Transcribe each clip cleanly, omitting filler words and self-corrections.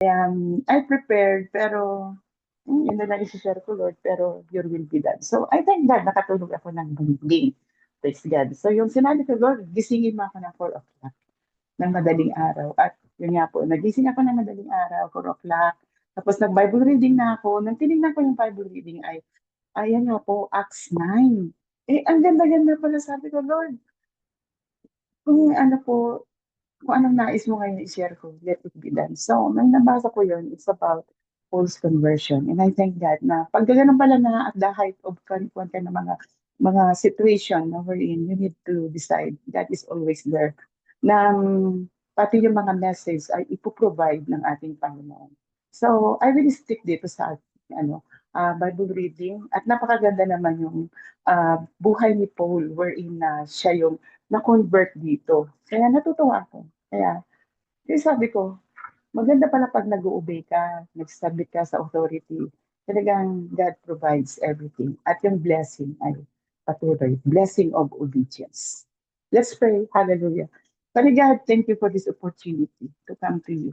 I prepared, pero yun na lang isi-share ko, Lord, pero your will be done. So, I thank God, nakatulog ako ng banging. Praise God. So, yung sinabi ko, Lord, gisingin mo ako ng 4 o'clock ng madaling araw. At yun nga po, nagising ako ng madaling araw, 4 o'clock. Tapos nag-Bible reading na ako. Nang tinignan ko yung Bible reading ay, ayan nga po, Acts 9. Eh, ang ganda-ganda pala, sabi ko, Lord, kung ano po, kung anong nais mo ngayon i-share ko, let it be done. So, nang nabasa ko yun, it's about false conversion. And I thank God na pag ganun pala na at the height of kwan ka ng mga situation na wherein you need to decide, God is always there. Na pati yung mga message ay ipoprovide ng ating Panginoon. So, I will stick dito sa Bible reading at napakaganda naman yung buhay ni Paul wherein na siya yung na-convert dito. Kaya natutuwa ako. Kaya sabi ko, maganda pala pag nag-obey ka, nag-submit ka sa authority. Talagang God provides everything. At yung blessing ay patuloy. Blessing of obedience. Let's pray. Hallelujah. Father God, thank you for this opportunity to come to you,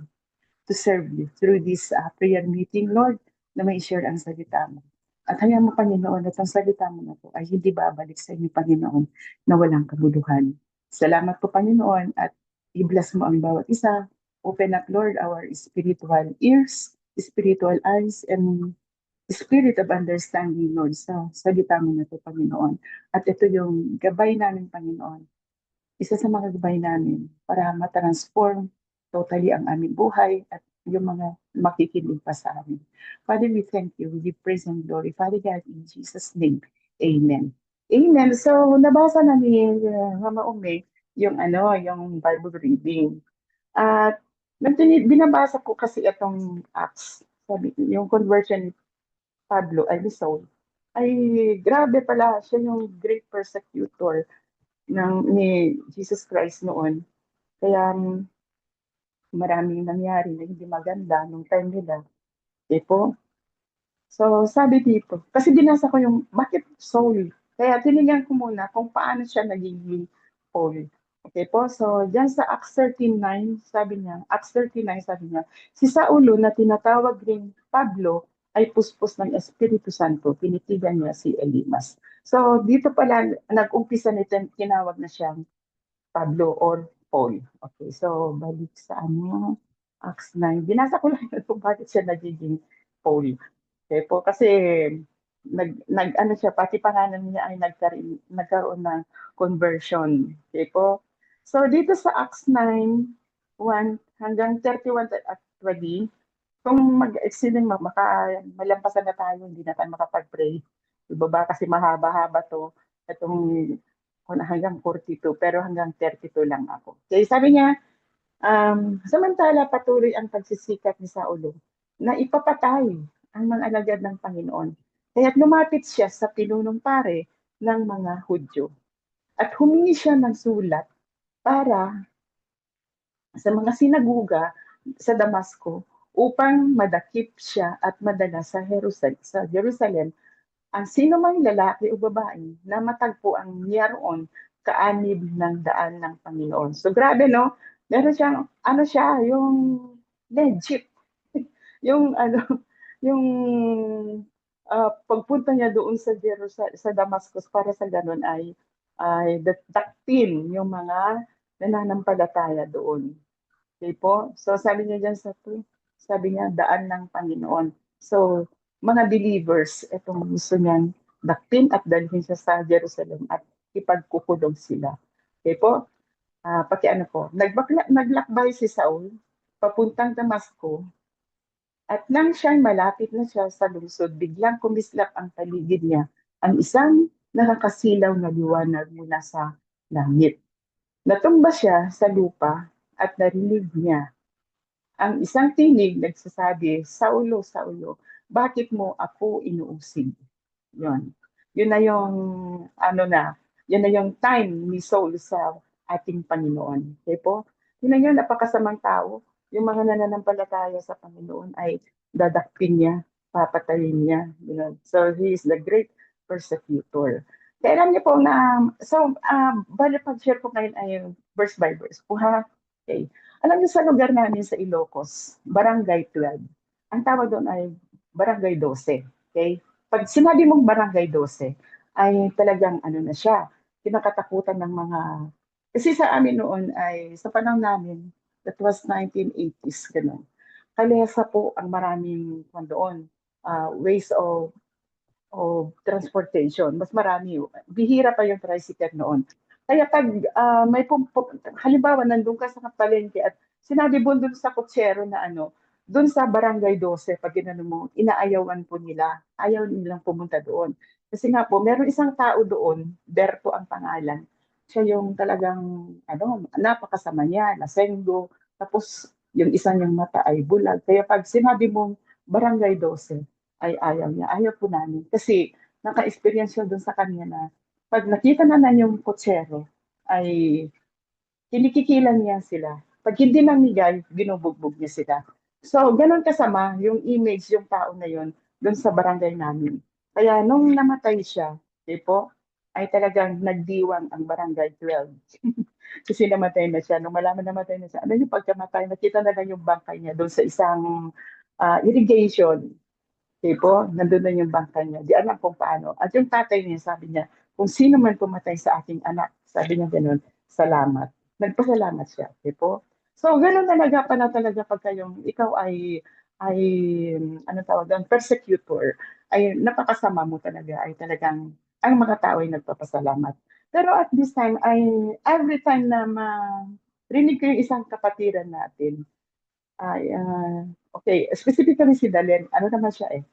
to serve you through this prayer meeting, Lord, na may share ang salita mo. At hayaan mo, Panginoon, at ang salita mo na po ay hindi babalik sa inyo, Panginoon, na walang kabuluhan. Salamat po, Panginoon, at i-bless mo ang bawat isa. Open up, Lord, our spiritual ears, spiritual eyes, and spirit of understanding, Lord, sa salita mo na ito, Panginoon. At ito yung gabay namin, Panginoon, isa sa mga gabay namin para matransform totally ang aming buhay at yung mga makikinig pa sa amin. Father, we thank you. We give praise and glory. Father God, in Jesus' name, Amen. Amen. So, nabasa na ni Mama Ume yung Bible reading. At binabasa ko kasi itong Acts. Sabi, yung conversion ni Pablo, ay ni Saul, ay grabe pala. Siya yung great persecutor ni Jesus Christ noon. Kaya maraming nangyari na hindi maganda nung time nila. Okay po? So, sabi dito, kasi binasa ko yung bakit Saul. Kaya tinignan ko muna kung paano siya nagiging Paul. Okay po? So, dyan sa Acts 13:9, Acts 13:9 sabi niya, si Saulo na tinatawag ring Pablo ay puspos ng Espiritu Santo, pinitigan niya si Elimas. So, dito pala nag-umpisa nito, tinawag na siyang Pablo or Paul. Okay, so balik sa Acts 9. Binasa ko lang yun kung bakit siya nagiging Paul. Okay po, kasi ano siya, pati pangalan niya ay nagkaroon ng conversion. Okay po. So dito sa Acts 9, 1 hanggang 31 actually, kung mag-exceeding malampasan na tayo, hindi na tayo makapag-pray. Ibaba kasi mahaba-haba to. Itong hanggang 42, pero hanggang 32 lang ako. Okay, sabi niya, samantala patuloy ang pagsisikap ni Saulo na ipapatay ang mga alagad ng Panginoon. Kaya't lumapit siya sa pinunong pare ng mga Hudyo at humingi siya ng sulat para sa mga sinaguga sa Damasco upang madakip siya at madala sa Jerusalem ang sino mang lalaki o babae na matagpo ang niyaroon kaanib ng daan ng Panginoon. So grabe, no? Meron siyang, yung legit. Yung, yung pagpunta niya doon sa sa Damascus para sa ganun ay dakpin yung mga nananampalataya doon. Okay po? So sabi niya dyan sabi niya, daan ng Panginoon. So, mga believers, itong gusto niyang dakpin at dalhin siya sa Jerusalem at ipagkukulong sila. Okay po? Pakiano po. Naglakbay si Saul papuntang Damasco at nang siyang malapit na siya sa lungsod, biglang kumislap ang paligid niya ang isang nakakasilaw na liwanag mula sa langit. Natumba siya sa lupa at narinig niya ang isang tinig nagsasabi, Saulo, Saulo, bakit mo ako inuusig? Yun. Yun na yung, ano na, yun na yung time ni Saul sa ating Panginoon. Okay po? Yun na yun, napakasamang tao. Yung mga nananampalataya sa Panginoon ay dadakpin niya, papatayin niya. You know? So, he is the great persecutor. Kaya alam niyo po na, so, bali pag-share ko ngayon ay verse by verse po ha. Okay. Alam niyo sa lugar namin sa Ilocos, Barangay 12, ang tawag doon ay Barangay 12. Okay? Pag sinabi mong Barangay 12, ay talagang ano na siya, kinakatakutan ng mga, kasi sa amin noon ay, sa panahon namin, that was 1980s, gano'n. Kalesa po ang maraming kwan doon, ways of transportation. Mas marami. Bihira pa yung tricycle noon. Kaya pag may halimbawa nandun ka sa palengke at sinabi mo dun sa kutsero na ano, dun sa Barangay 12, pag ginano mo, inaayawan po nila. Ayaw nilang pumunta doon. Kasi nga po, meron isang tao doon, Berto ang pangalan. Siya yung talagang, ano, napakasama niya, lasenggo. Tapos, yung isa niyang mata ay bulag. Kaya pag sinabi mong Barangay 12, ay ayaw niya. Ayaw po namin. Kasi naka-experience siya doon sa kanya na pag nakita na yung kutsero, ay kinikikilan niya sila. Pag hindi namigay, binubugbog niya sila. So, ganun kasama yung image, yung tao na yun, doon sa barangay namin. Kaya nung namatay siya, di po, ay talagang nagdiwang ang barangay 12. Kasi namatay na siya. Nung malaman namatay na siya, ano yung pagkamatay, nakita na lang yung bangkay niya doon sa isang irrigation. Tipo, nandun na yung bangka niya. Di alam kung paano. At yung tatay niya, sabi niya, kung sino man pumatay sa aking anak, sabi niya ganun, salamat. Nagpasalamat siya. Tipo. So, ganun talaga pa na talaga pagka yung ikaw ay, ano tawag doon, persecutor, ay napakasama mo talaga, ay talagang, ang mga tao ay nagpapasalamat. Pero at this time, ay every time na rinig ko yung isang kapatiran natin, ay, okay. Specifically si Dalen, ano naman siya eh,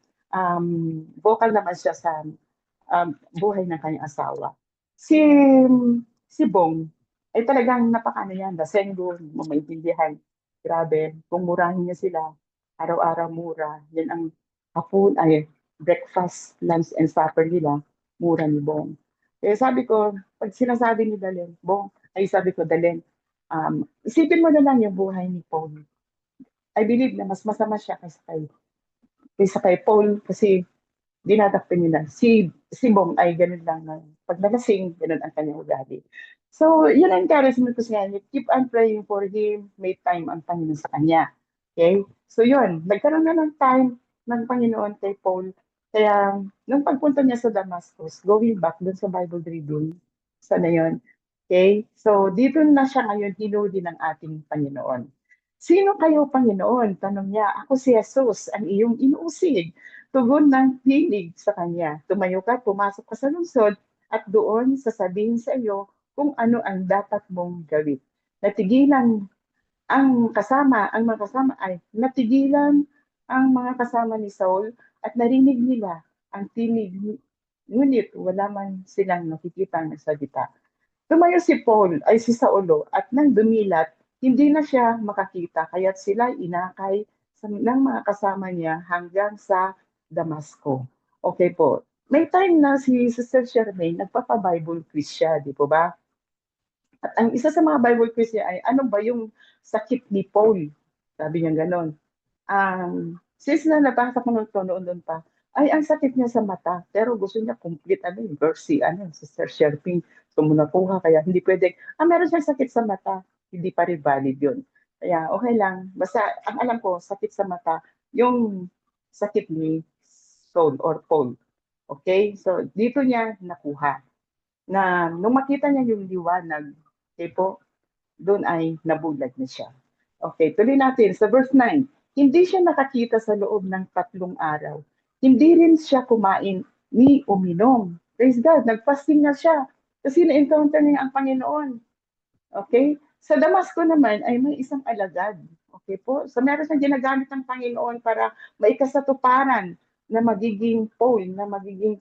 vocal naman siya sa buhay ng kanyang asawa. Si, si Bong, ay talagang napakano yan, lasenggo, maintindihan. Grabe, kung murahin niya sila, araw-araw mura. Yan ang hapon, ay breakfast, lunch, and supper nila, mura ni Bong. Eh sabi ko, pag sinasabi ni Dalen, Bong, ay sabi ko, Dalen, isipin mo na lang yung buhay ni Paul. I believe na mas masama siya kaysa kay Paul kasi dinadakpan niya na. Si Bong ay ganun lang na pag nalasing, ganun ang kanyang ugali. So, yun ang encouragement ko sa kanya. Keep on praying for him. May time ang Panginoon sa kanya. Okay? So, yun. Nagkaroon na ng time ng Panginoon kay Paul. Kaya, nung pagpunta niya sa Damascus, going back dun sa Bible reading, sana yun. Okay? So, dito na siya ngayon hinuli ng ating Panginoon. Sino kayo, Panginoon? Tanong niya, ako si Jesus, ang iyong inuusig. Tugon ng hilig sa kanya. Tumayo ka, pumasok ka sa lungsod, at doon sasabihin sa iyo kung ano ang dapat mong gawin. Natigilan ang mga kasama ay natigilan ang mga kasama ni Saul at narinig nila ang tinig, ngunit wala man silang nakikita ng salita. Tumayo si Paul ay si Saulo at nang dumilat, hindi na siya makakita kaya't sila inakay ng mga kasama niya hanggang sa Damasco. Okay po. May time na si Sister Charmaine nagpapa-Bible quiz siya, di po ba? At ang isa sa mga Bible quiz niya ay, ano ba yung sakit ni Paul? Sabi niya ganon. Since na nabasa ko nung noon pa, ay ang sakit niya sa mata, pero gusto niya complete ano yung verse si ano, Sister Sherping, so muna kuha, kaya hindi pwede, meron siyang sakit sa mata, hindi pa rin valid yun. Kaya okay lang, basta ang alam ko, sakit sa mata, yung sakit ni Saul or Paul. Okay? So, dito niya nakuha na nung makita niya yung liwanag, okay po, doon ay nabulag na siya. Okay, tuloy natin sa verse 9. Hindi siya nakakita sa loob ng 3 araw. Hindi rin siya kumain ni uminom. Praise God, nagfasting na siya kasi na-encounter niya ang Panginoon. Okay? Sa Damasco naman ay may isang alagad. Okay po? So meron siyang ginagamit ng Panginoon para maikasatuparan na magiging Paul, na magiging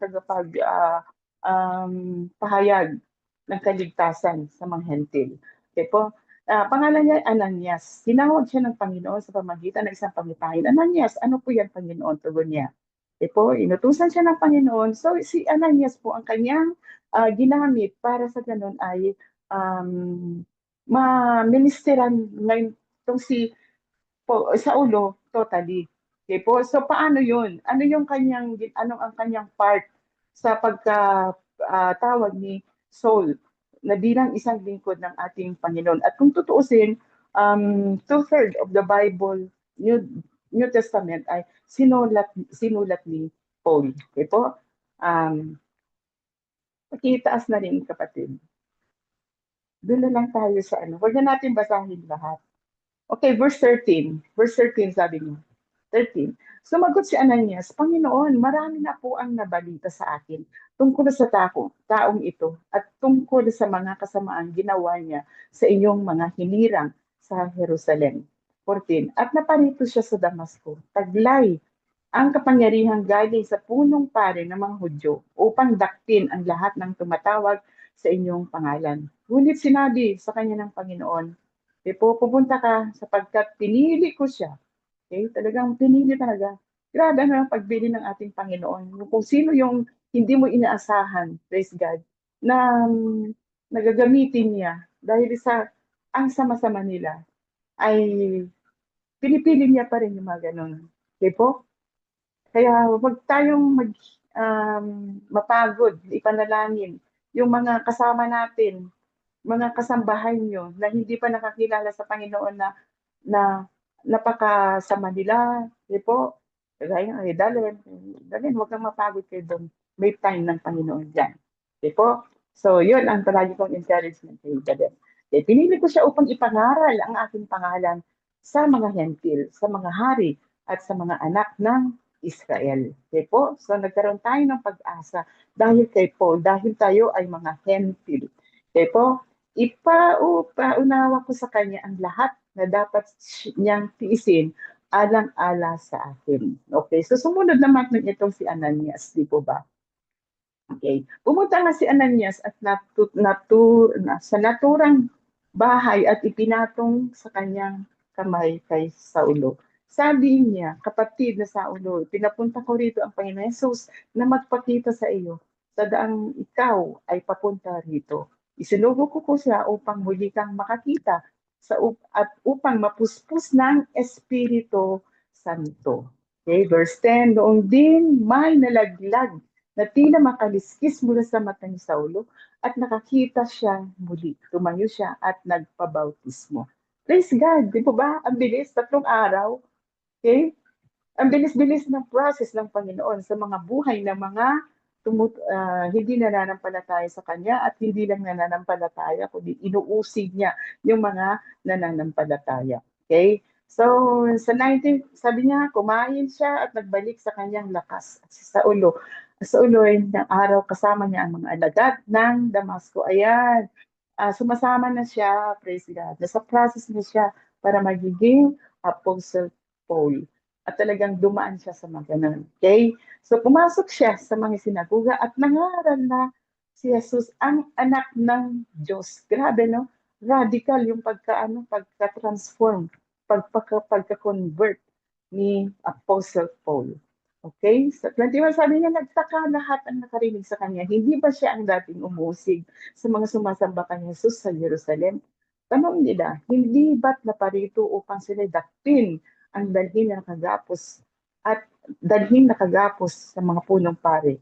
pahayag ng kaligtasan sa mga hentil. Okay po? Pangalan niya Ananias. Tinawag siya ng Panginoon sa pamagitan ng isang pangipahin. Ananias, ano po yan, Panginoon? Tugon niya. Okay po, inutusan siya ng Panginoon. So si Ananias po ang kanyang ginamit para sa ganun ay ma-ministeran ngayon itong si sa ulo totally. Okay po? So paano 'yun? Ano ang kanyang part sa pagka tawag ni Saul na bilang isang lingkod ng ating Panginoon. At kung tutuusin, 2/3 of the Bible, New Testament ay sinulat ni Paul. Okay po? Pakitaas na rin kapatid. Doon na lang tayo sa ano. Huwag na natin basahin lahat. Okay, verse 13. Verse 13 sabi niya. 13. Sumagot si Ananias, Panginoon, marami na po ang nabalita sa akin tungkol sa taong ito at tungkol sa mga kasamaang ginawa niya sa inyong mga hinirang sa Jerusalem. 14. At naparito siya sa Damasco, taglay ang kapangyarihang galing sa punong pare ng mga Hudyo upang dakpin ang lahat ng tumatawag sa inyong pangalan. Ngunit sinabi sa kanya ng Panginoon, pupunta ka sapagkat pinili ko siya. Okay? Talagang pinili talaga. Grabe ang pagbili ng ating Panginoon. Kung sino yung hindi mo inaasahan, praise God, na nagagamitin niya dahil sa ang sama-sama nila ay pinipili niya pa rin yung mga ganun. Okay po? Kaya huwag tayong mapagod, ipanalangin yung mga kasama natin, mga kasambahay nyo na hindi pa nakakilala sa Panginoon na napakasama nila. Di po? Kaya dalhin, huwag kang mapagod kayo doon. May time ng Panginoon dyan. Di po? So, yun ang palagi kong encouragement kay David. Pinili ko siya upang ipangaral ang aking pangalan sa mga hentil, sa mga hari, at sa mga anak ng Israel. Okay po? So, nagkaroon tayo ng pag-asa dahil kay Paul, dahil tayo ay mga hentil. Okay po? Ipaunawa ko sa kanya ang lahat na dapat niyang tiisin alang-ala sa akin. Okay, so sumunod naman ng itong si Ananias, di po ba? Okay, pumunta nga si Ananias at sa naturang bahay at ipinatong sa kanyang kamay kay Saulo. Sabi niya, kapatid na Saulo, pinapunta ko rito ang Panginoon Jesus na magpakita sa iyo sa daang ikaw ay papunta rito. Isinugo ko siya upang muli kang makakita at upang mapuspos ng Espiritu Santo. Okay, verse 10, noong din may nalaglag na tila makaliskis mula sa mata ni Saulo at nakakita siya muli. Tumayo siya at nagpabautismo. Praise God, di po ba? Ang bilis, 3 araw. Okay? Ang bilis-bilis ng process ng Panginoon sa mga buhay ng mga hindi nananampalataya sa Kanya at hindi lang nananampalataya, kundi inuusig niya yung mga nananampalataya. Okay? So, sa 19, sabi niya, kumain siya at nagbalik sa kanyang lakas. At sa ulo ay ng araw kasama niya ang mga alagad ng Damasco. Ayan, sumasama na siya, praise God. Nasa process na siya para magiging Apostle Paul at talagang dumaan siya sa mga ganun. Okay? So, pumasok siya sa mga sinaguga at nangaral na si Jesus ang anak ng Diyos. Grabe, no? Radical yung pagka-transform, pagka-convert ni Apostle Paul. Okay? Sa 21, sabi niya, nagtaka lahat ang nakarinig sa kanya. Hindi ba siya ang dating umusig sa mga sumasamba kay Jesus sa Jerusalem? Tanong nila, hindi ba't naparito upang sila dakpin ang dalhin na nakagapos at dalhin nakagapos sa mga punong pare.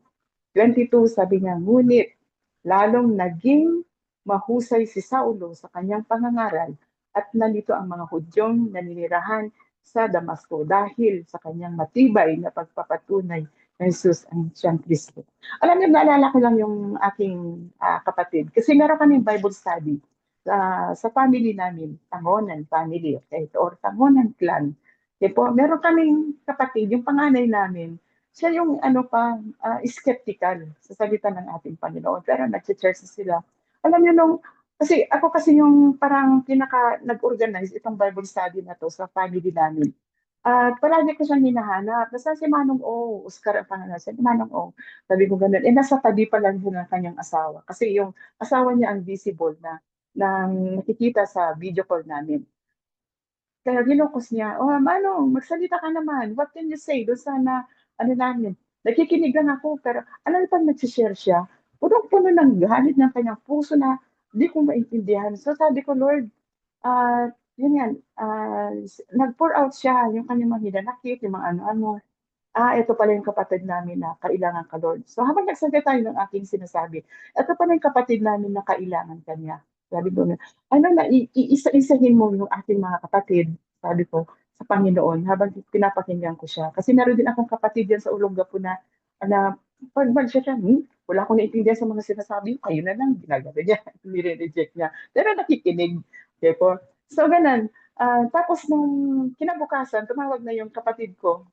22, sabi niya, ngunit lalong naging mahusay si Saulo sa kanyang pangangaral at nalito ang mga Hudyong naninirahan sa Damasco dahil sa kanyang matibay na pagpapatunay na Jesus ang siyang Kristo. Alam niyo, naalala ko lang yung aking kapatid kasi meron kaming Bible study sa family namin, Tangonan family, okay, or Tangonan clan. Okay po, meron kaming kapatid, yung panganay namin, siya yung skeptical sa salita ng ating Panginoon. Pero nag-church sila. Alam niyo kasi yung parang nag-organize itong Bible study na to sa family namin. At palagi ko siyang hinahanap. Basta si Manong O, Oscar ang pangalan. Si Manong O. Sabi ko ganun. Nasa tabi pa lang din ng kanyang asawa. Kasi yung asawa niya ang visible na nakikita sa video call namin. Kaya ginukos niya, oh, Manong, magsalita ka naman. What can you say? Doon sana, namin. Nakikinig lang ako, pero alam mo pag nagsishare siya, punong-puno ng galit ng kanyang puso na di ko maintindihan. So sabi ko, Lord, yun yan, nag-pour out siya, yung kanyang mga hinanakit, yung mga ano-ano. Ito pala yung kapatid namin na kailangan ka, Lord. So habang nagsasalita tayo ng aking sinasabi, ito pala yung kapatid namin na kailangan kanya. Sabi ko na, ano na, iisa-isahin mo yung ating mga kapatid, sabi ko, sa Panginoon, habang pinapakinggan ko siya. Kasi meron din akong kapatid yan sa Olongapo na pag siya, wala akong naintindihan sa mga sinasabi, kayo na lang, ginagawa niya, nire-reject niya. Pero nakikinig. Okay po. So, ganun. Tapos nung kinabukasan, tumawag na yung kapatid ko.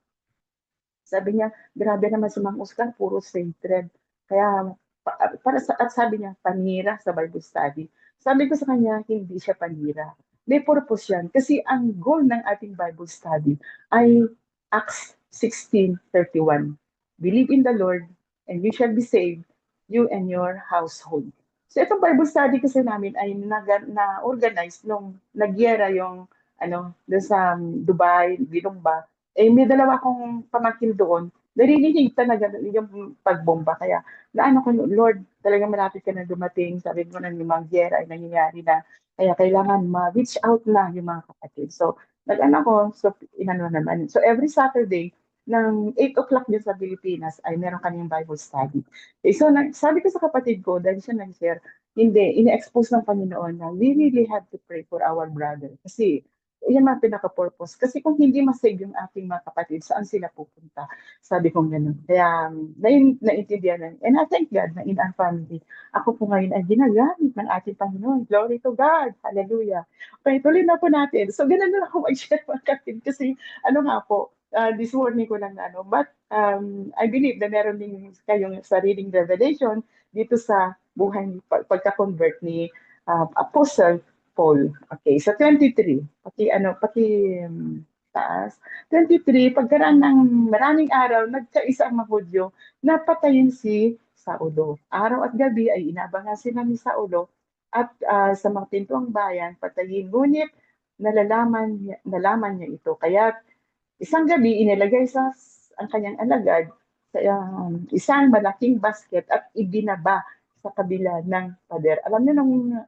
Sabi niya, grabe naman si Mang Oscar, puro hatred. Kaya, at sabi niya, panira sa Bible study. Sabi ko sa kanya, hindi siya panira. May purpose yan. Kasi ang goal ng ating Bible study ay Acts 16:31. Believe in the Lord, and you shall be saved, you and your household. So itong Bible study kasi namin ay na-organize nung nagyera yung doon sa Dubai, Binumba, may dalawa akong pamangkin doon, naririnig talaga yung pagbomba. Kaya, naano ko, Lord, talagang malapit ka na dumating. Sabi ko na yung mga giyera ay nangyayari na. Kaya kailangan ma-reach out na yung mga kapatid. So, nag-ano ko, so, inano naman. So, every Saturday, ng 8 o'clock din sa Pilipinas, ay meron kaming Bible study. So, sabi ko sa kapatid ko, dahil siya nag-share, hindi, ini-expose ng Panginoon na we really have to pray for our brother. Kasi, yan ang pinaka-purpose. Kasi kung hindi masave yung ating mga kapatid, saan sila pupunta? Sabi kong gano'n. Kaya, naintindihan na. And I thank God na in our family, ako po ngayon ay ginagamit ng ating Panginoon. Glory to God. Hallelujah. Okay, tuloy na po natin. So, ganun na ako mag-share mga kapatid. Kasi, ano nga po, this morning ko lang na, but I believe na meron din kayong sariling revelation dito sa buhay ni pagka-convert ni Apostle Paul. Okay, sa 23, taas. 23, pagkaraan ng maraming araw, nagkaisa ang mga Hudyo na patayin si Saulo. Araw at gabi ay inabangan sila ni Saulo at sa mga pintuang bayan, patayin. Ngunit nalaman niya ito. Kaya isang gabi, inilagay ang kanyang alagad sa isang malaking basket at ibinaba sa kabila ng pader. Alam niyo nung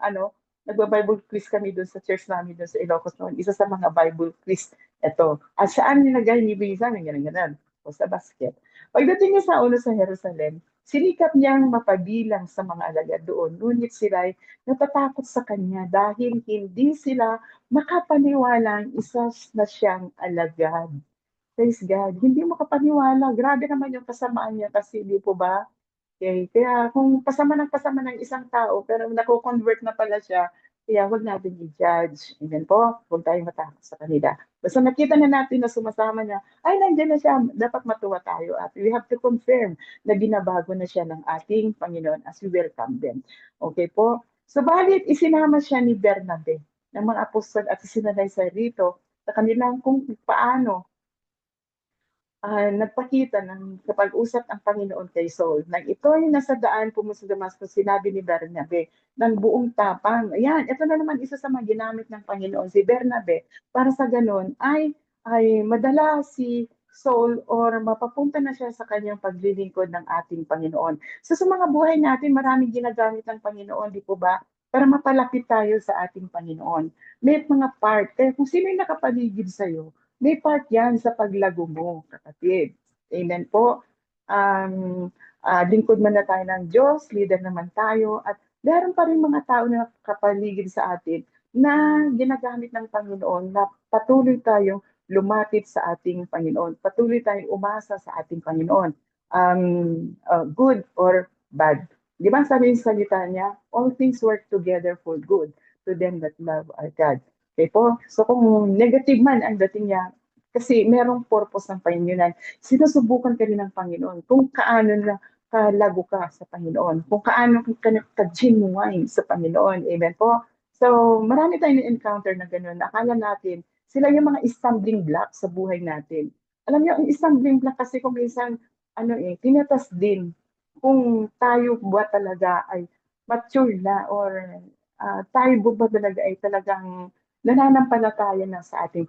nagba-Bible quiz kami doon sa church namin doon sa Ilocos noon, isa sa mga Bible quiz ito. At saan nilagay ni Bisa? Ganun. O sa basket. Pagdating niya sa ulo sa Jerusalem, sinikap niyang mapabilang sa mga alagad doon. Ngunit sila ay natatakot sa kanya dahil hindi sila makapaniwalang isa na siyang alagad. Praise God. Hindi makapaniwala. Grabe naman yung kasamaan niya kasi, di po ba? Okay. Kaya kung pasama ng isang tao, pero nako-convert na pala siya, kaya huwag natin i-judge. Amen po. Huwag tayong matakot sa kanila. Basta nakita na natin na sumasama niya, ay, nandiyan na siya. Dapat matuwa tayo. At we have to confirm na binabago na siya ng ating Panginoon as we welcome them. Okay po? So, balit isinama siya ni Bernabe ng mga apostol at isinalay sa rito sa kanilang kung paano nagpakita ng kapag-usap ang Panginoon kay Saul. Nang ito ay nasa daan pumunta sa Damascus, sinabi ni Bernabe ng buong tapang. Ayan, ito na naman isa sa mga ginamit ng Panginoon, si Bernabe, para sa ganon ay madala si Saul or mapapunta na siya sa kanyang paglilingkod ng ating Panginoon. So sa mga buhay natin, maraming ginagamit ng Panginoon, di po ba? Para mapalapit tayo sa ating Panginoon. May mga part, kaya kung sino yung nakapaligid sa'yo, may part yan sa paglago mo, kapatid. Amen po. Lingkod man na tayo ng Diyos, leader naman tayo, at meron pa rin mga tao na kapaligid sa atin na ginagamit ng Panginoon na patuloy tayong lumapit sa ating Panginoon. Patuloy tayong umasa sa ating Panginoon. Good or bad. Di ba sabi sa salita niya, all things work together for good to them that love our God. Okay po? So kung negative man ang dating niya, kasi merong purpose ng Panginoon. Sinusubukan ka rin ng Panginoon kung kaano na kalago ka sa Panginoon, kung kaano ka ka-genuine sa Panginoon. Amen po? So, marami tayong encounter na gano'n. Akala natin, sila yung mga stumbling block sa buhay natin. Alam niyo, ang stumbling block kasi kung minsan, tinatas din kung tayo ba talaga ay mature na or tayo ba talaga ay talagang nananampalataya na sa ating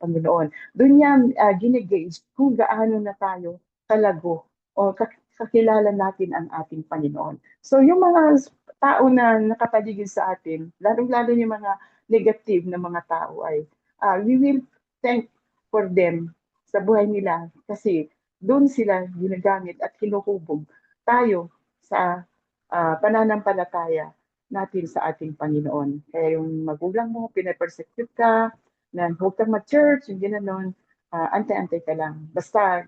Panginoon. Doon niya ginigage kung gaano na tayo kalago o kakilala natin ang ating Panginoon. So yung mga tao na nakapaligid sa atin, lalong-lalo yung mga negative na mga tao ay we will thank for them sa buhay nila kasi doon sila ginagamit at hinuhubog tayo sa pananampalataya natin sa ating Panginoon. Kaya yung magulang mo, pinapersecute ka, na huwag kang mag-church, yung ginanon, antay-antay ka lang. Basta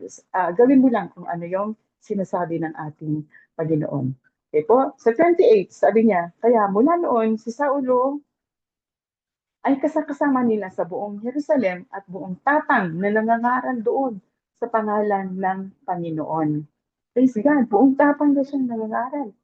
gawin mo lang kung ano yung sinasabi ng ating Panginoon. Okay po? Sa 28, sabi niya, kaya mula noon, si Saulo ay kasakasama nila sa buong Jerusalem at buong tapang na nangangaral doon sa pangalan ng Panginoon. Praise God, buong tapang na siyang nangangaral.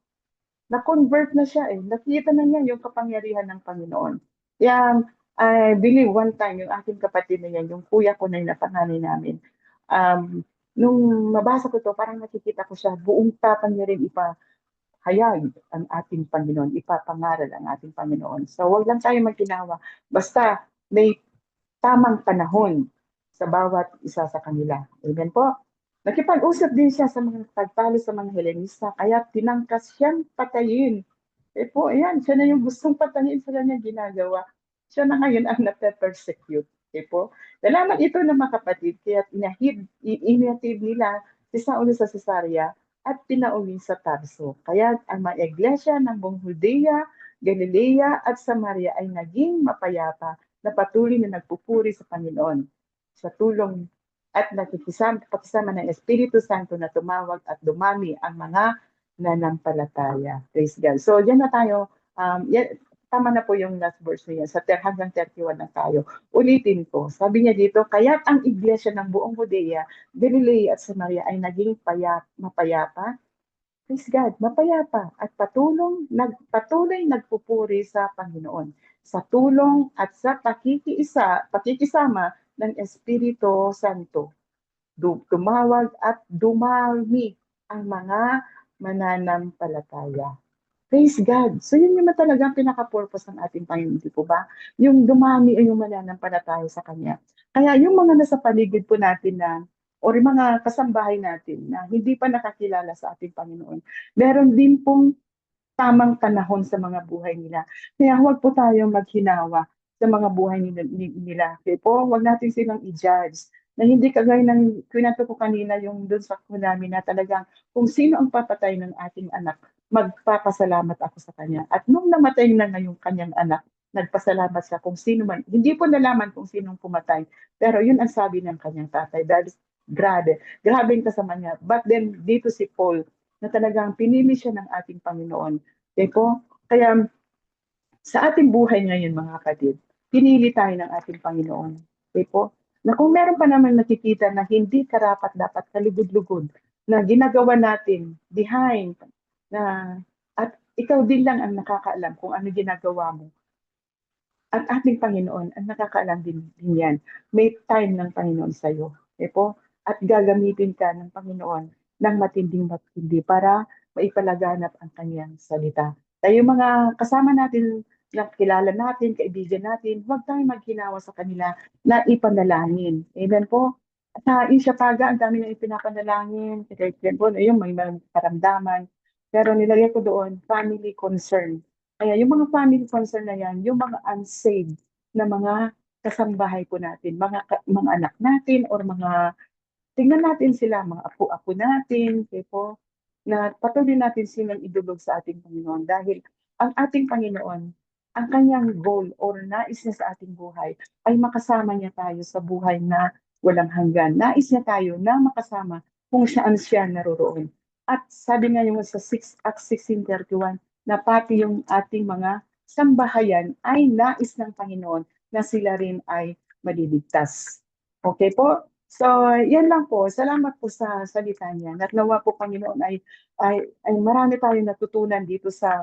Na-convert na siya eh. Nakita na niya yung kapangyarihan ng Panginoon. Kaya, I believe one time, yung aking kapatid na yan, yung kuya ko na yung napanganay namin, um, nung mabasa ko to, parang nakikita ko siya, buong tapang niya rin ipahayag ang ating Panginoon, ipapangaral ang ating Panginoon. So, wag lang tayo magkinawa. Basta, may tamang panahon sa bawat isa sa kanila. Amen po. Nakipag-usap din siya sa mga pagtalo sa mga Helenista, kaya tinangkas siyang patayin. Eh po, ayan, siya na yung gustong patayin, sila niya ginagawa. Siya na ngayon ang nape-persecute. Eh po, nalaman ito ng mga kapatid, kaya inatid nila si Saulo sa Cesarea at pinauwi sa Tarso. Kaya ang mga iglesia ng buong Judea, Galilea at Samaria ay naging mapayapa na patuloy na nagpupuri sa Panginoon sa tulong at pakisama ng Espiritu Santo na tumawag at dumami ang mga nanampalataya. Praise God. So, yan na tayo. Tama na po yung last verse niya. Hanggang 31 na tayo. Ulitin ko. Sabi niya dito, kaya't ang iglesia ng buong Judea, Galilea at Samaria ay naging mapayapa. Praise God, mapayapa at patuloy nagpupuri sa Panginoon sa tulong at sa pakikisama ng Espiritu Santo. Tumawag at dumami ang mga mananampalataya. Praise God. So yun yung talagang pinaka-purpose ng ating Panginoon, di po ba? Yung dumami ay yung mananampalataya sa Kanya. Kaya yung mga nasa paligid po natin na or yung mga kasambahay natin na hindi pa nakakilala sa ating Panginoon, meron din pong tamang panahon sa mga buhay nila. Kaya huwag po tayong maghinawa sa mga buhay nila. Kaya po, huwag natin silang i-judge. Na hindi kagaya ng kwento ko kanina yung doon sa namin na talagang kung sino ang papatay ng ating anak, magpapasalamat ako sa kanya. At nung namatay na ngayong kanyang anak, nagpasalamat siya kung sino man. Hindi po nalaman kung sinong pumatay. Pero yun ang sabi ng kanyang tatay. Dahil grabe yung kasama niya. But then, dito si Paul, na talagang pinili siya ng ating Panginoon. Okay po? Kaya sa ating buhay ngayon mga kapatid, pinili tayo ng ating Panginoon. Okay po? Na kung meron pa naman nakikita na hindi karapat dapat kalugod-lugod na ginagawa natin behind na at ikaw din lang ang nakakaalam kung ano ginagawa mo. At ating Panginoon ang nakakaalam din yan. May time ng Panginoon sa iyo. Okay po? At gagamitin ka ng Panginoon ng matinding-matindi para maipalaganap ang kanyang salita. Tayo mga kasama natin, na kilala natin, kaibigan natin, huwag tayong maghinawa sa kanila na ipanalangin. Amen po? Sa Isyapaga, ang dami na ipinapanalangin. Kaya po, yung may karamdaman. Pero nilagay ko doon, family concern. Kaya yung mga family concern na yan, yung mga unsaved na mga kasambahay po natin, mga anak natin or mga, tingnan natin sila, mga apo-apo natin, okay po, na patuloy natin silang idulog sa ating Panginoon dahil ang ating Panginoon, ang kanyang goal or nais niya sa ating buhay ay makasama niya tayo sa buhay na walang hanggan. Nais niya tayo na makasama kung saan siya naroroon. At sabi nga yung sa Acts 16:31, na pati yung ating mga sambahayan ay nais ng Panginoon na sila rin ay maliligtas. Okay po? So, yan lang po. Salamat po sa salita niya. At nawa po, Panginoon, ay marami tayong natutunan dito sa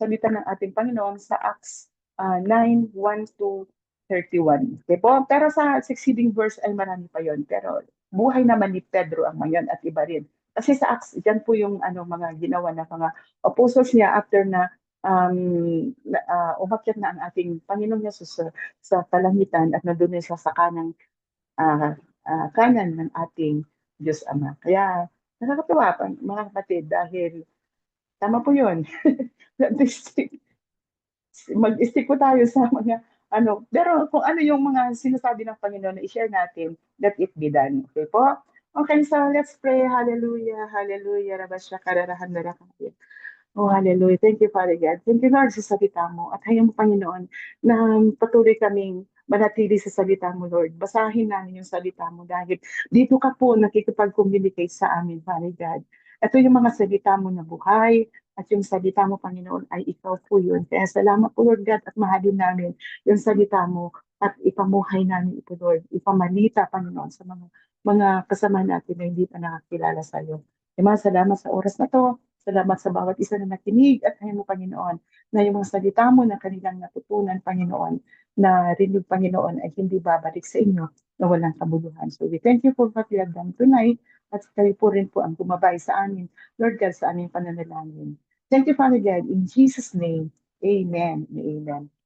salita ng ating Panginoon sa Acts 9:1-31. Okay po? Pero sa succeeding verse ay marami pa yon. Pero buhay naman ni Pedro ang ngayon at iba rin. Kasi sa Acts, dyan po yung mga ginawa ng mga apostles niya after na umakyat na ang ating Panginoon Jesus sa kalangitan at nandun siya sa ah, kanan ng ating Diyos Ama. Kaya nakakatuwa pa, mga kapatid, dahil tama po yun. Mag-stick po tayo sa mga pero kung ano yung mga sinasabi ng Panginoon na i-share natin, let it be done. Okay po? Okay, so let's pray. Hallelujah, hallelujah. Rabasya kararahan na rakaya. Oh, hallelujah. Thank you, Father God. Thank you, Lord, sa salita mo. At hayang mo, Panginoon, na patuloy kaming manatili sa salita mo, Lord. Basahin namin yung salita mo dahil dito ka po nakikipag-communicate sa amin, Father God. Ito yung mga salita mo na buhay at yung salita mo, Panginoon, ay ikaw po yun. Kaya salamat po, Lord God, at mahalin namin yung salita mo at ipamuhay namin ito, Lord. Ipamalita, Panginoon, sa mga kasama natin na hindi pa nakakilala sa iyo. Salamat sa oras na to. Salamat sa bawat isa na nakinig at ngayon mo, Panginoon, na yung mga salita mo na kanilang natutunan, Panginoon, na rinig, Panginoon, ay hindi babalik sa inyo na walang kabuluhan. So we thank you for what you have done tonight at kayo po rin po ang gumabay sa amin, Lord God, sa aming pananalangin. Thank you, Father God, in Jesus' name. Amen and amen.